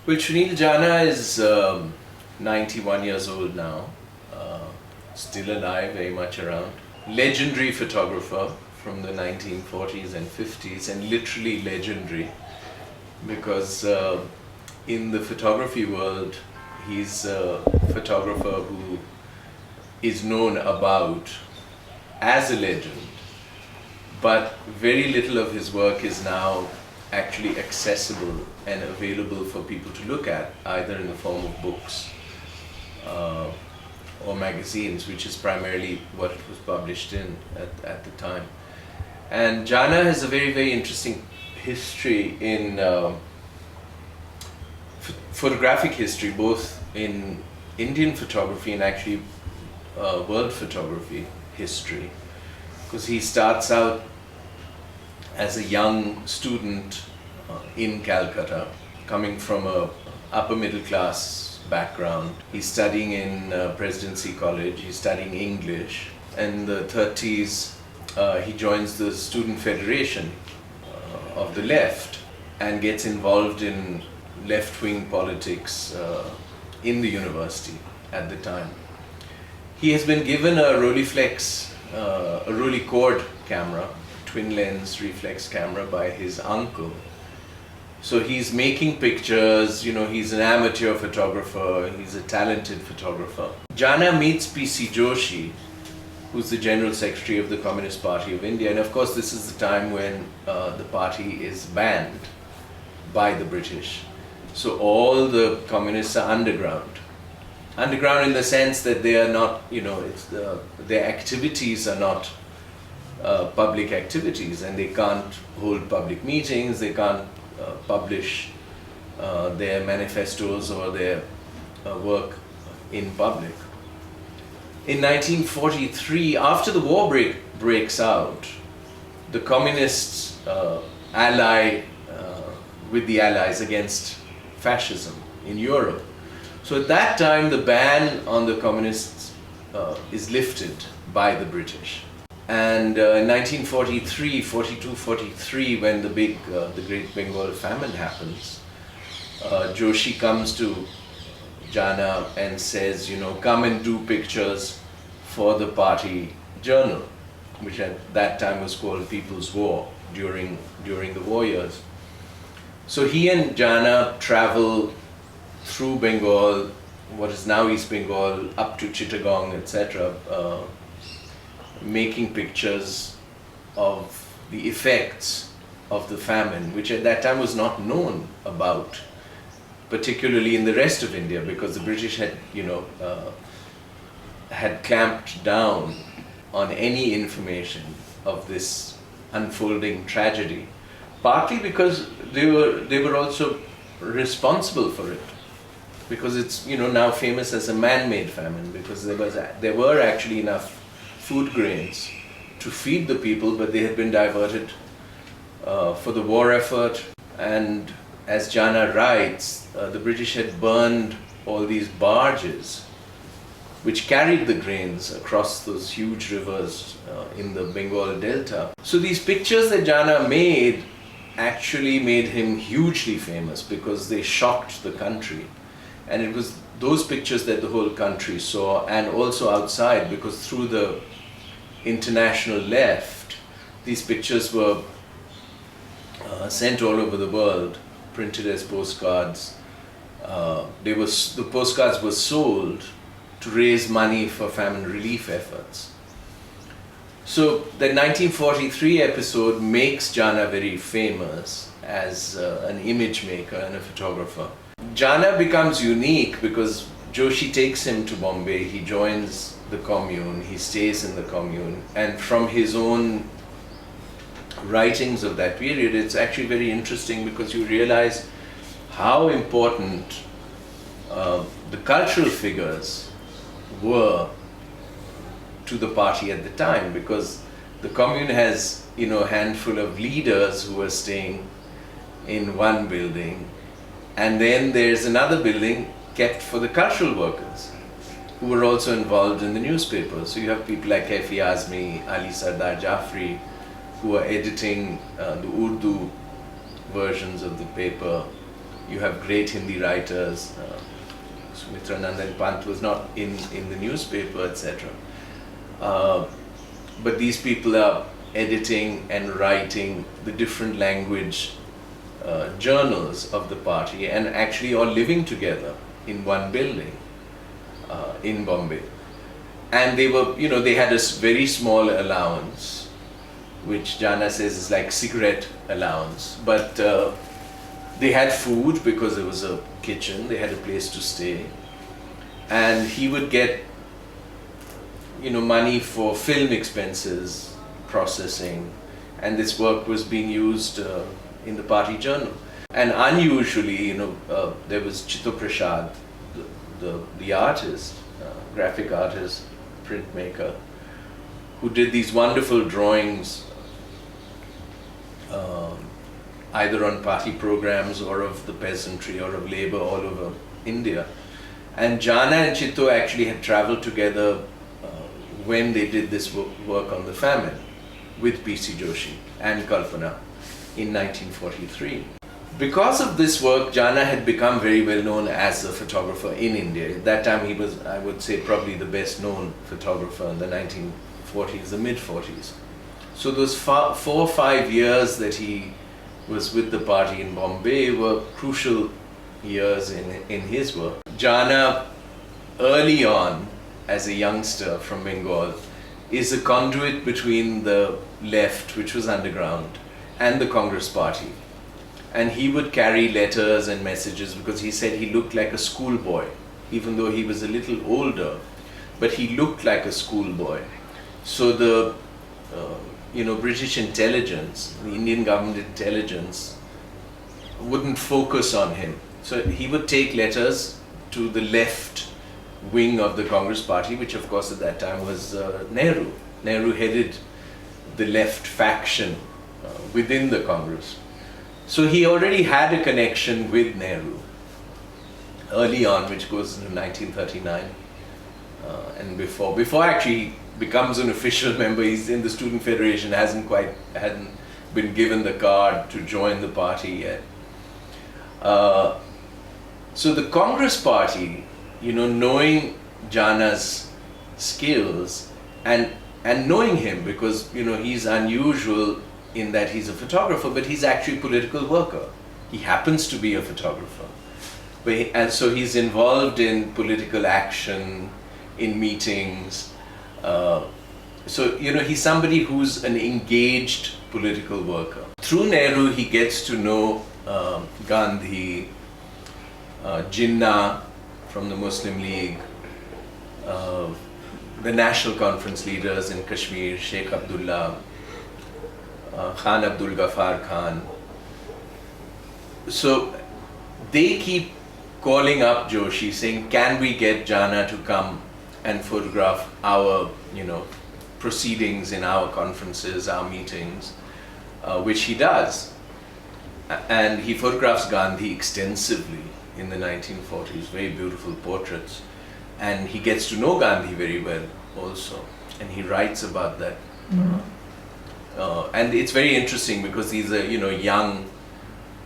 Well, Sunil Janah is 91 years old now, still alive, very much around. Legendary photographer from the 1940s and 50s, and literally legendary because in the photography world, he's a photographer who is known about as a legend, but very little of his work is now actually accessible and available for people to look at, either in the form of books or magazines, which is primarily what it was published in at the time. And Janah has a very, very interesting history in photographic history, both in Indian photography and actually world photography history, because he starts out as a young student in Calcutta, coming from a upper middle class background. He's studying in Presidency College, he's studying English. In the 30s, he joins the Student Federation of the left and gets involved in left-wing politics in the university at the time. He has been given a Rolleiflex, a Rolleicord camera, twin lens reflex camera by his uncle. So he's making pictures, he's an amateur photographer, he's a talented photographer. Janah meets P.C. Joshi, who's the General Secretary of the Communist Party of India, and of course this is the time when the party is banned by the British. So all the communists are underground. Underground in the sense that they are not, their activities are not public activities, and they can't hold public meetings, they can't publish their manifestos or their work in public. In 1943, after the war breaks out, the communists ally with the Allies against fascism in Europe. So at that time, the ban on the communists is lifted by the British. And in 1943, 42-43, when the Great Bengal famine happens, Joshi comes to Janah and says, come and do pictures for the party journal, which at that time was called People's War during the war years. So he and Janah travel through Bengal, what is now East Bengal, up to Chittagong, etc., making pictures of the effects of the famine, which at that time was not known about, particularly in the rest of India, because the British had, had clamped down on any information of this unfolding tragedy, partly because they were also responsible for it, because it's now famous as a man-made famine, because there were actually enough food grains to feed the people, but they had been diverted for the war effort. And as Janah writes, the British had burned all these barges which carried the grains across those huge rivers in the Bengal Delta. So these pictures that Janah made actually made him hugely famous, because they shocked the country. And it was those pictures that the whole country saw, and also outside, because through the international left, these pictures were sent all over the world, printed as postcards. The postcards were sold to raise money for famine relief efforts. So the 1943 episode makes Janah very famous as an image maker and a photographer. Janah becomes unique because Joshi takes him to Bombay, he joins the commune, he stays in the commune, and from his own writings of that period, it's actually very interesting, because you realize how important the cultural figures were to the party at the time, because the commune has a handful of leaders who are staying in one building, and then there's another building kept for the cultural workers who were also involved in the newspaper. So you have people like Kaifi Azmi, Ali Sardar Jafri, who are editing the Urdu versions of the paper, You have great Hindi writers. Sumitra Nandan Pant was not in the newspaper, etc. But these people are editing and writing the different language journals of the party, and actually all living together in one building in Bombay. And they were, they had a very small allowance, which Janah says is like cigarette allowance. But they had food because there was a kitchen, they had a place to stay. And he would get, money for film expenses, processing, and this work was being used in the party journal. And unusually, there was Chitto Prasad, the artist, graphic artist, printmaker, who did these wonderful drawings either on party programs or of the peasantry or of labor all over India. And Janah and Chitto actually had traveled together when they did this work on the famine with P.C. Joshi and Kalpana in 1943. Because of this work, Janah had become very well known as a photographer in India. At that time he was, I would say, probably the best known photographer in the 1940s, the mid-40s. So those 4 or 5 years that he was with the party in Bombay were crucial years in his work. Janah, early on, as a youngster from Bengal, is a conduit between the left, which was underground, and the Congress party. And he would carry letters and messages because he said he looked like a schoolboy, even though he was a little older, but he looked like a schoolboy. So the British intelligence, the Indian government intelligence, wouldn't focus on him. So he would take letters to the left wing of the Congress party, which of course at that time was Nehru. Nehru headed the left faction within the Congress. So he already had a connection with Nehru early on, which goes into 1939 and before actually he becomes an official member. He's in the Student Federation, hadn't been given the card to join the party yet. So the Congress party, knowing Janah's skills and knowing him, because he's unusual in that he's a photographer, but he's actually a political worker. He happens to be a photographer. And so he's involved in political action, in meetings. So he's somebody who's an engaged political worker. Through Nehru, he gets to know Gandhi, Jinnah from the Muslim League, the National Conference leaders in Kashmir, Sheikh Abdullah, Khan Abdul Ghaffar Khan. So they keep calling up Joshi saying, can we get Janah to come and photograph our, proceedings in our conferences, our meetings, which he does. And he photographs Gandhi extensively in the 1940s, very beautiful portraits. And he gets to know Gandhi very well also, and he writes about that. And it's very interesting because these are, young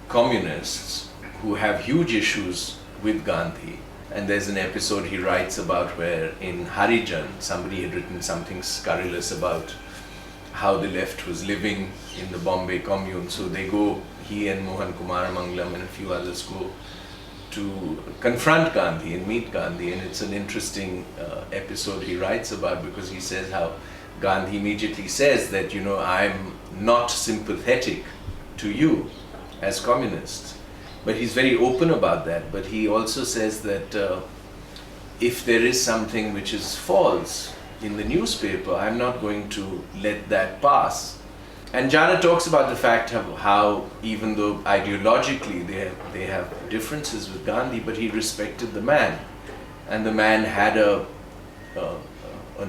communists who have huge issues with Gandhi. And there's an episode he writes about where in Harijan, somebody had written something scurrilous about how the left was living in the Bombay commune. So they go, he and Mohan Kumar Mangalam and a few others go to confront Gandhi and meet Gandhi. And it's an interesting episode he writes about, because he says how Gandhi immediately says that, I'm not sympathetic to you as communists. But he's very open about that. But he also says that if there is something which is false in the newspaper, I'm not going to let that pass. And Janah talks about the fact of how, even though ideologically they have differences with Gandhi, but he respected the man. And the man had an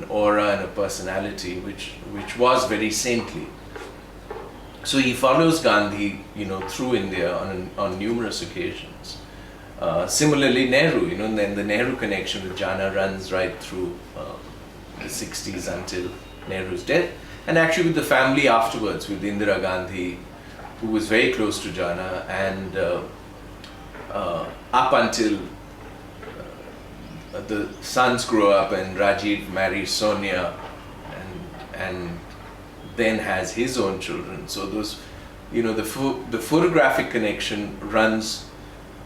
aura and a personality which was very saintly. So he follows Gandhi, through India on numerous occasions. Similarly, Nehru, and then the Nehru connection with Janah runs right through the 60s until Nehru's death, and actually with the family afterwards, with Indira Gandhi, who was very close to Janah, and up until the sons grow up and Rajiv marries Sonia and then has his own children. So those, the photographic connection runs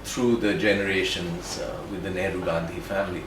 through the generations with the Nehru Gandhi family.